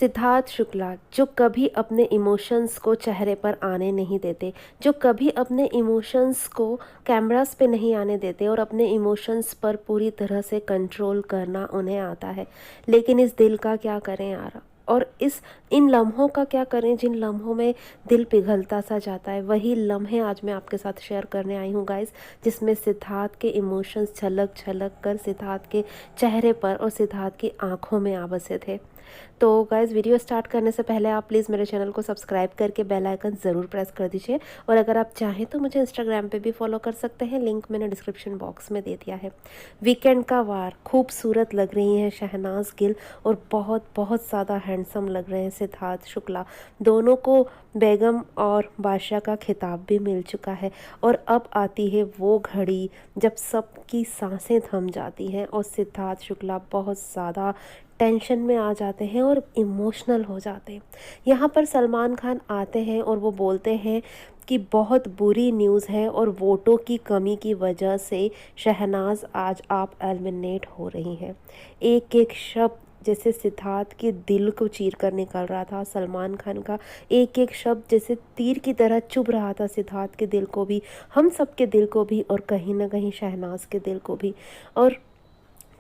सिद्धार्थ शुक्ला जो कभी अपने इमोशंस को चेहरे पर आने नहीं देते, जो कभी अपने इमोशंस को कैमरास पे नहीं आने देते और अपने इमोशंस पर पूरी तरह से कंट्रोल करना उन्हें आता है। लेकिन इस दिल का क्या करें यार, और इन लम्हों का क्या करें जिन लम्हों में दिल पिघलता सा जाता है। वही लम्हे आज मैं आपके साथ शेयर करने आई हूँ गाइस, जिसमें सिद्धार्थ के इमोशंस झलक झलक कर सिद्धार्थ के चेहरे पर और सिद्धार्थ की आंखों में आ बसे थे। तो गाइज़, वीडियो स्टार्ट करने से पहले आप प्लीज़ मेरे चैनल को सब्सक्राइब करके बेल आइकन ज़रूर प्रेस कर दीजिए, और अगर आप चाहें तो मुझे इंस्टाग्राम पे भी फॉलो कर सकते हैं, लिंक मैंने डिस्क्रिप्शन बॉक्स में दे दिया है। वीकेंड का वार, खूबसूरत लग रही हैं शहनाज गिल और बहुत बहुत ज़्यादा हैंडसम लग रहे हैं सिद्धार्थ शुक्ला। दोनों को बेगम और बादशाह का खिताब भी मिल चुका है, और अब आती है वो घड़ी जब सबकी सांसें थम जाती हैं और सिद्धार्थ शुक्ला बहुत ज़्यादा टेंशन में आ जाते हैं और इमोशनल हो जाते हैं। यहाँ पर सलमान खान आते हैं और वो बोलते हैं कि बहुत बुरी न्यूज़ है और वोटों की कमी की वजह से शहनाज आज आप एलिमिनेट हो रही हैं। एक एक शब्द जैसे सिद्धार्थ के दिल को चीर कर निकल रहा था। सलमान खान का एक एक शब्द जैसे तीर की तरह चुभ रहा था सिद्धार्थ के दिल को भी, हम सब के दिल को भी, और कहीं ना कहीं शहनाज के दिल को भी। और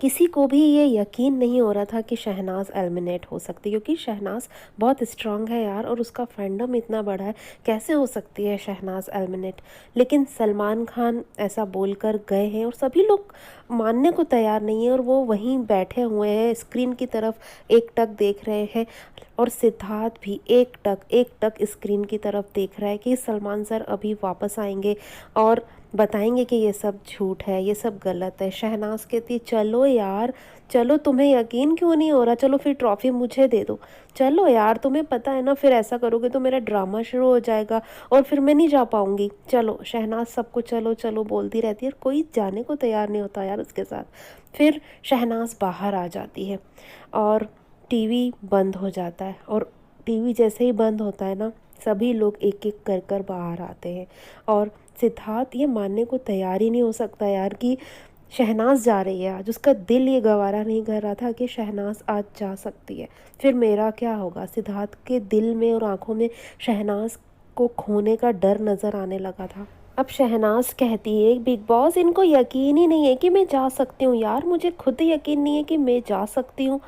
किसी को भी ये यकीन नहीं हो रहा था कि शहनाज एलिमिनेट हो सकती, क्योंकि शहनाज बहुत स्ट्रांग है यार, और उसका फैंडम इतना बड़ा है, कैसे हो सकती है शहनाज एलिमिनेट। लेकिन सलमान खान ऐसा बोलकर गए हैं और सभी लोग मानने को तैयार नहीं है, और वो वहीं बैठे हुए हैं स्क्रीन की तरफ एकटक देख रहे हैं। और सिद्धार्थ भी एक टक स्क्रीन की तरफ देख रहा है कि सलमान सर अभी वापस आएंगे और बताएंगे कि ये सब झूठ है, ये सब गलत है। शहनाज कहती है चलो यार, चलो, तुम्हें यकीन क्यों नहीं हो रहा, चलो फिर ट्रॉफी मुझे दे दो। चलो यार, तुम्हें पता है ना, फिर ऐसा करोगे तो मेरा ड्रामा शुरू हो जाएगा और फिर मैं नहीं जा पाऊंगी। चलो। शहनाज सबको चलो चलो बोलती रहती है और कोई जाने को तैयार नहीं होता यार उसके साथ। फिर शहनाज बाहर आ जाती है और टीवी बंद हो जाता है, और टीवी जैसे ही बंद होता है ना, सभी लोग एक एक कर कर बाहर आते हैं। और सिद्धार्थ ये मानने को तैयार ही नहीं हो सकता यार कि शहनाज जा रही है आज। उसका दिल ये गवारा नहीं कर रहा था कि शहनाज आज जा सकती है, फिर मेरा क्या होगा। सिद्धार्थ के दिल में और आंखों में शहनाज को खोने का डर नज़र आने लगा था। अब शहनाज कहती है बिग बॉस, इनको यकीन ही नहीं है कि मैं जा सकती हूँ यार, मुझे खुद यकीन नहीं है कि मैं जा सकती हूँ।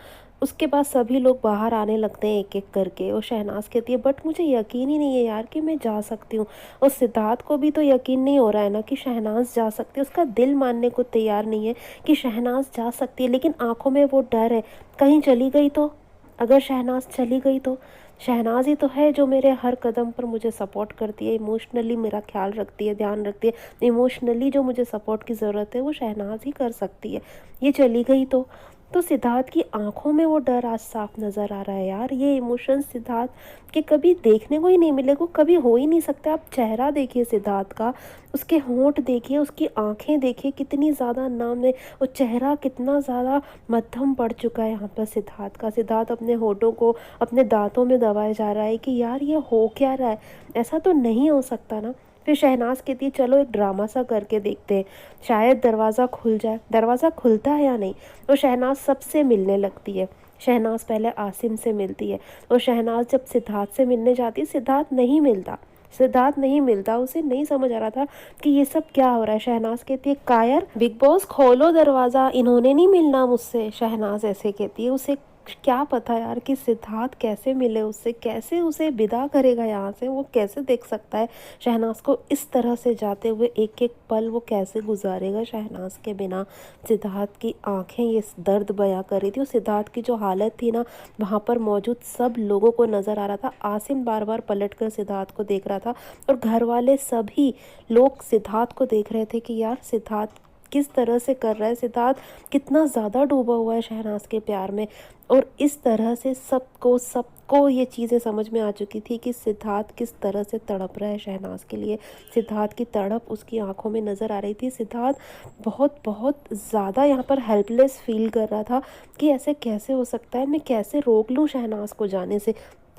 उसके बाद सभी लोग बाहर आने लगते हैं एक एक करके, और शहनाज कहती है बट मुझे यकीन ही नहीं है यार कि मैं जा सकती हूँ। और सिद्धार्थ को भी तो यकीन नहीं हो रहा है ना कि शहनाज जा सकती है, उसका दिल मानने को तैयार नहीं है कि शहनाज जा सकती है, लेकिन आंखों में वो डर है, कहीं चली गई तो, अगर शहनाज चली गई तो। शहनाज ही तो है जो मेरे हर कदम पर मुझे सपोर्ट करती है, इमोशनली मेरा ख्याल रखती है, ध्यान रखती है। इमोशनली जो मुझे सपोर्ट की ज़रूरत है वो शहनाज ही कर सकती है, ये चली गई तो सिद्धार्थ की आंखों में वो डर आज साफ नज़र आ रहा है यार। ये इमोशंस सिद्धार्थ के कभी देखने को ही नहीं मिलेगा, कभी हो ही नहीं सकता। आप चेहरा देखिए सिद्धार्थ का, उसके होंठ देखिए, उसकी आंखें देखिए कितनी ज़्यादा नम है, और चेहरा कितना ज़्यादा मध्यम पड़ चुका है यहाँ पर सिद्धार्थ का। सिद्धार्थ अपने होठों को अपने दांतों में दबाए जा रहा है कि यार ये हो क्या रहा है, ऐसा तो नहीं हो सकता ना। फिर शहनाज कहती है चलो एक ड्रामा सा करके देखते हैं, शायद दरवाज़ा खुल जाए। दरवाज़ा खुलता है या नहीं, तो शहनाज सबसे मिलने लगती है। शहनाज पहले आसिम से मिलती है, और शहनाज जब सिद्धार्थ से मिलने जाती है, सिद्धार्थ नहीं मिलता। सिद्धार्थ नहीं मिलता, उसे नहीं समझ आ रहा था कि ये सब क्या हो रहा है। शहनाज कहती है कायर, बिग बॉस खोलो दरवाज़ा, इन्होंने नहीं मिलना मुझसे। शहनाज ऐसे कहती है। उसे क्या पता यार कि सिद्धार्थ कैसे मिले उससे, कैसे उसे विदा करेगा यहाँ से, वो कैसे देख सकता है शहनाज को इस तरह से जाते हुए। एक एक पल वो कैसे गुजारेगा शहनाज के बिना। सिद्धार्थ की आंखें ये दर्द बयां कर रही थी, और सिद्धार्थ की जो हालत थी ना, वहाँ पर मौजूद सब लोगों को नज़र आ रहा था। आसिम बार बार पलट कर सिद्धार्थ को देख रहा था, और घर वाले सभी लोग सिद्धार्थ को देख रहे थे कि यार सिद्धार्थ किस तरह से कर रहा है, सिद्धार्थ कितना ज़्यादा डूबा हुआ है शहनाज के प्यार में। और इस तरह से सबको ये चीज़ें समझ में आ चुकी थी कि सिद्धार्थ किस तरह से तड़प रहा है शहनाज के लिए। सिद्धार्थ की तड़प उसकी आंखों में नज़र आ रही थी। सिद्धार्थ बहुत बहुत ज़्यादा यहाँ पर हेल्पलेस फील कर रहा था कि ऐसे कैसे हो सकता है, मैं कैसे रोक लूँ शहनाज को जाने से।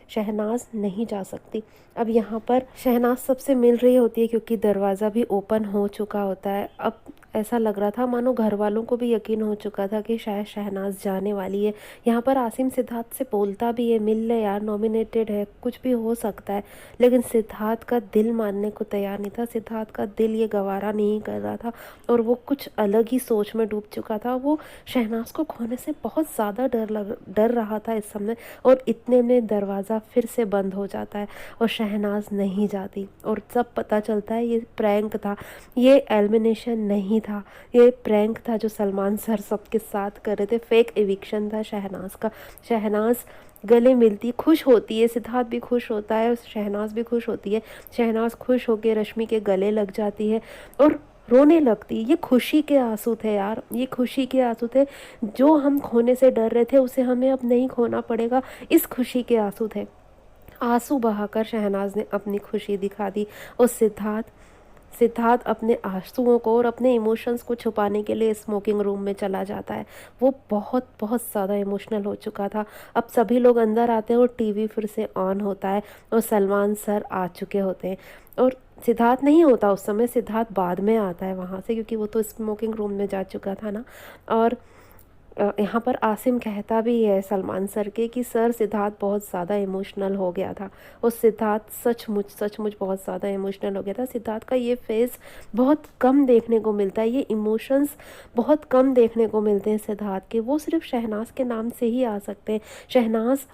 शहनाज नहीं जा सकती। अब यहाँ पर शहनाज सबसे मिल रही होती है, क्योंकि दरवाज़ा भी ओपन हो चुका होता है। अब ऐसा लग रहा था मानो घर वालों को भी यकीन हो चुका था कि शायद शहनाज जाने वाली है। यहाँ पर आसिम सिद्धार्थ से बोलता भी है, मिल ले यार, नॉमिनेटेड है, कुछ भी हो सकता है। लेकिन सिद्धार्थ का दिल मानने को तैयार नहीं था। सिद्धार्थ का दिल ये गवारा नहीं कर रहा था और वो कुछ अलग ही सोच में डूब चुका था। वो शहनाज को खोने से बहुत ज़्यादा डर रहा था इस समय। और इतने में दरवाज़ा फिर से बंद हो जाता है और शहनाज नहीं जाती और सब पता चलता है ये प्रैंक था, ये एलिमिनेशन नहीं था, ये प्रैंक था जो सलमान सर सबके साथ कर रहे थे। फेक एविक्शन था शहनाज का। शहनाज गले मिलती, खुश होती है, सिद्धार्थ भी खुश होता है, शहनाज भी खुश होती है। शहनाज खुश होकर रश्मि के गले लग जाती है और रोने लगती। ये खुशी के आंसू थे यार, ये खुशी के आंसू थे। जो हम खोने से डर रहे थे उसे हमें अब नहीं खोना पड़ेगा, इस खुशी के आंसू थे। आंसू बहाकर शहनाज ने अपनी खुशी दिखा दी और सिद्धार्थ सिद्धार्थ अपने आंसुओं को और अपने इमोशंस को छुपाने के लिए स्मोकिंग रूम में चला जाता है। वो बहुत बहुत ज़्यादा इमोशनल हो चुका था। अब सभी लोग अंदर आते हैं और टीवी फिर से ऑन होता है और सलमान सर आ चुके होते हैं और सिद्धार्थ नहीं होता उस समय। सिद्धार्थ बाद में आता है वहाँ से, क्योंकि वो तो स्मोकिंग रूम में जा चुका था ना। और यहाँ पर आसिम कहता भी है सलमान सर के कि सर सिद्धार्थ बहुत ज़्यादा इमोशनल हो गया था। और सिद्धार्थ सचमुच बहुत ज़्यादा इमोशनल हो गया था। सिद्धार्थ का ये फेस बहुत कम देखने को मिलता है, ये इमोशंस बहुत कम देखने को मिलते हैं सिद्धार्थ के। वो सिर्फ शहनाज के नाम से ही आ सकते हैं। शहनाज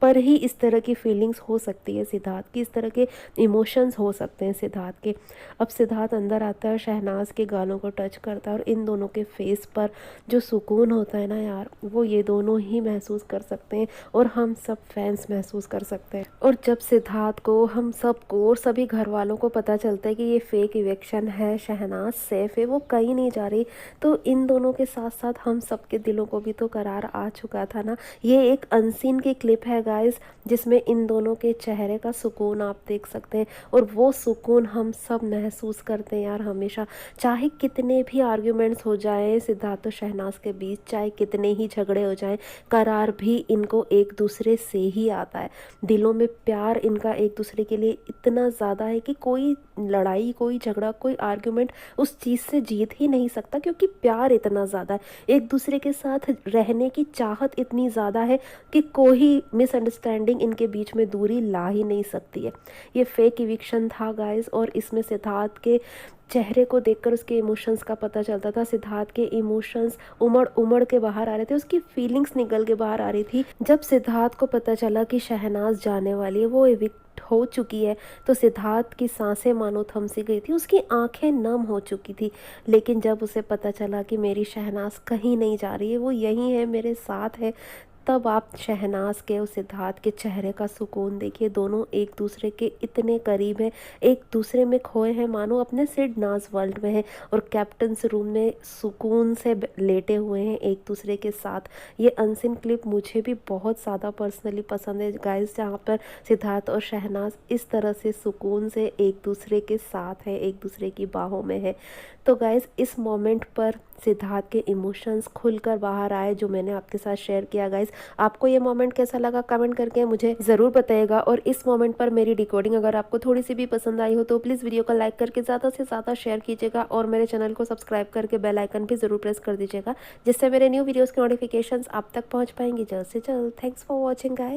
पर ही इस तरह की फीलिंग्स हो सकती है सिद्धार्थ की, इस तरह के इमोशंस हो सकते हैं सिद्धार्थ के। अब सिद्धार्थ अंदर आता है, शहनाज के गालों को टच करता है और इन दोनों के फेस पर जो सुकून होता है ना यार, वो ये दोनों ही महसूस कर सकते हैं और हम सब फैंस महसूस कर सकते हैं। और जब सिद्धार्थ को, हम सब को और सभी घर वालों को पता चलता है कि ये फेक इवेक्शन है, शहनाज सेफ है, वो कहीं नहीं जा रही, तो इन दोनों के साथ साथ हम सबके दिलों को भी तो करार आ चुका था ना। ये एक अनसीन की क्लिप है गाइस, जिसमें इन दोनों के चेहरे का सुकून आप देख सकते हैं और वो सुकून हम सब महसूस करते हैं यार हमेशा। चाहे कितने भी आर्ग्यूमेंट्स हो जाए सिद्धार्थ और शहनाज के बीच, चाहे कितने ही झगड़े हो जाएं, करार भी इनको एक दूसरे से ही आता है। दिलों में प्यार इनका एक दूसरे के लिए इतना ज़्यादा है कि कोई लड़ाई, कोई झगड़ा, कोई आर्ग्यूमेंट उस चीज़ से जीत ही नहीं सकता, क्योंकि प्यार इतना ज़्यादा है। एक दूसरे के साथ रहने की चाहत इतनी ज़्यादा है कि कोई मिसअंडरस्टैंडिंग इनके बीच में दूरी ला ही नहीं सकती है। ये फेक इविक्शन था गाइस और इसमें सिद्धार्थ के चेहरे को देखकर उसके इमोशंस का पता चलता था। सिद्धार्थ के इमोशंस उमड़ उमड़ के बाहर आ रहे थे, उसकी फीलिंग्स निकल के बाहर आ रही थी। जब सिद्धार्थ को पता चला कि शहनाज जाने वाली है, वो इविक्ट हो चुकी है, तो सिद्धार्थ की सांसें मानो थम सी गई थी, उसकी आंखें नम हो चुकी थी। लेकिन जब उसे पता चला कि मेरी शहनाज कहीं नहीं जा रही है, वो यहीं है, मेरे साथ है, तब आप शहनाज के और सिद्धार्थ के चेहरे का सुकून देखिए। दोनों एक दूसरे के इतने करीब हैं, एक दूसरे में खोए हैं, मानो अपने सिडनाज वर्ल्ड में हैं और कैप्टन्स रूम में सुकून से लेटे हुए हैं एक दूसरे के साथ। ये अनसीन क्लिप मुझे भी बहुत ज़्यादा पर्सनली पसंद है गाइस, जहाँ पर सिद्धार्थ और शहनाज इस तरह से सुकून से एक दूसरे के साथ है, एक दूसरे की बाहों में है। तो गाइस इस मोमेंट पर सिद्धार्थ के इमोशंस खुलकर बाहर आए, जो मैंने आपके साथ शेयर किया गाइस। आपको ये मोमेंट कैसा लगा कमेंट करके मुझे ज़रूर बताइएगा। और इस मोमेंट पर मेरी डिकोडिंग अगर आपको थोड़ी सी भी पसंद आई हो तो प्लीज़ वीडियो को लाइक करके ज़्यादा से ज़्यादा शेयर कीजिएगा और मेरे चैनल को सब्सक्राइब करके बेल आइकन भी ज़रूर प्रेस कर दीजिएगा, जिससे मेरे न्यू वीडियोज़ की नोटिफिकेशन आप तक पहुँच पाएंगी जल्द से जल्द। Thanks for watching guys.